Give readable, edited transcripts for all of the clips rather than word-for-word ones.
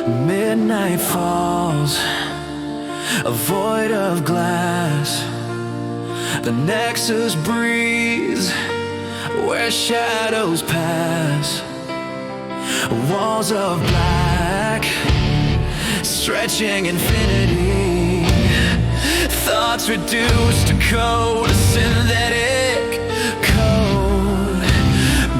Midnight falls, a void of glass. The Nexus breathes where shadows pass. Walls of black, stretching infinity. Thoughts reduced to code, a synthetic code.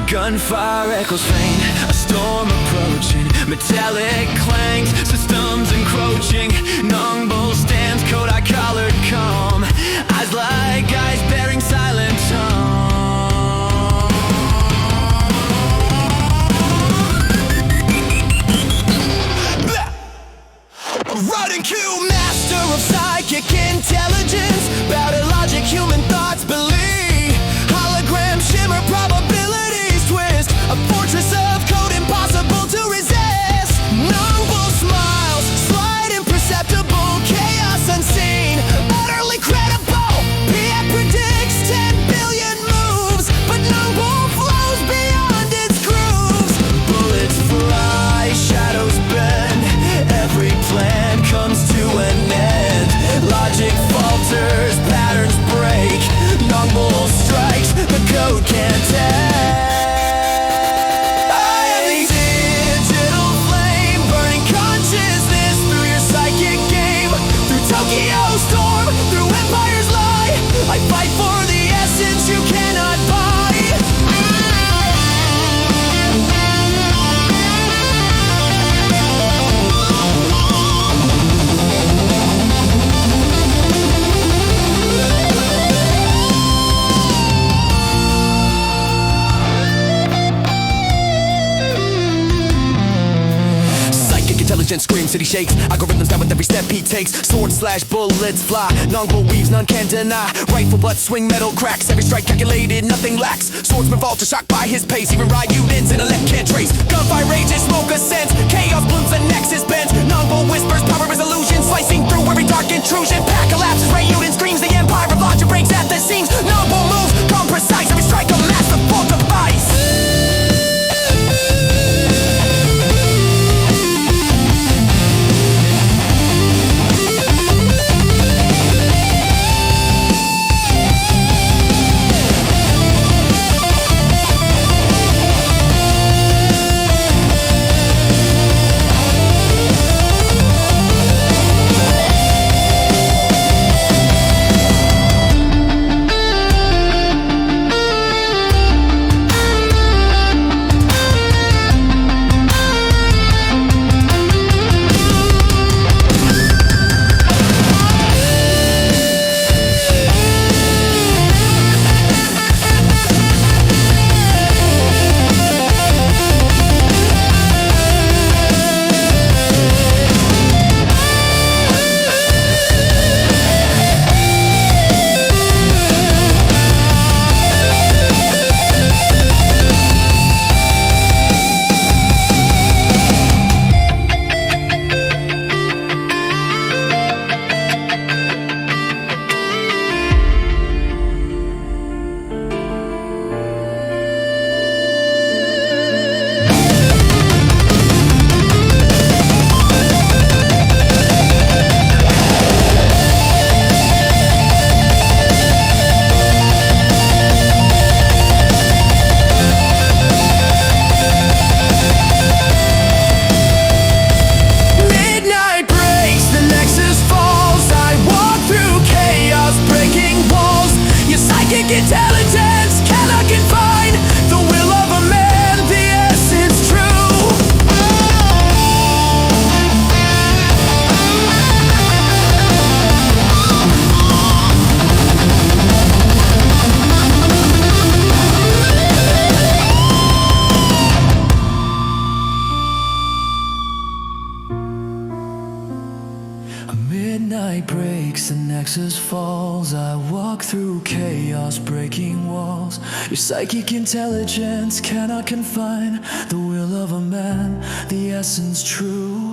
Gunfire echoes faint, a storm approaching. Metallic clangs, systems encroaching. Nongban stands, Kodak collared calm. Eyes like eyes bearing silent tongue. Running Q, master of psychic intelligence. Bow to logic, human thoughts believe. Hologram shimmer, probabilities twist. A fortress of code impossible to resist. Nongban smiles, slight imperceptible. Chaos unseen, utterly credible. PM predicts 10 billion moves, but Nongban flows beyond its grooves. Bullets fly, shadows bend. Every plan comes to an end. Logic falters, patterns break. Nongban strikes, the code can't take. I am the digital flame, burning consciousness through your psychic game. Through Tokyo storm, through empire's lie, I fight for the essence you cannot buy. Intelligence screams, city shakes. Algorithms down with every step he takes. Sword slash bullets fly. Nongban weaves, none can deny. Rifle butt swing, metal cracks. Every strike calculated, nothing lacks. Swordsman falter, shocked by his pace. Even Ryuden's intellect can't trace. Gunfire rages, smoke ascends. Chaos blooms, the Nexus bends. Nongban whispers, power is illusion. Slicing through every dark intrusion. Pack collapses, Ryuden screams. The empire of logic breaks at the seams. Nongban moves, calm precise. Every strike a masterful device. Intelligence cannot confine the will of a man, the essence true. Midnight breaks, the Nexus falls. I walk through chaos, breaking walls. Your psychic intelligence cannot confine the will of a man, the essence true.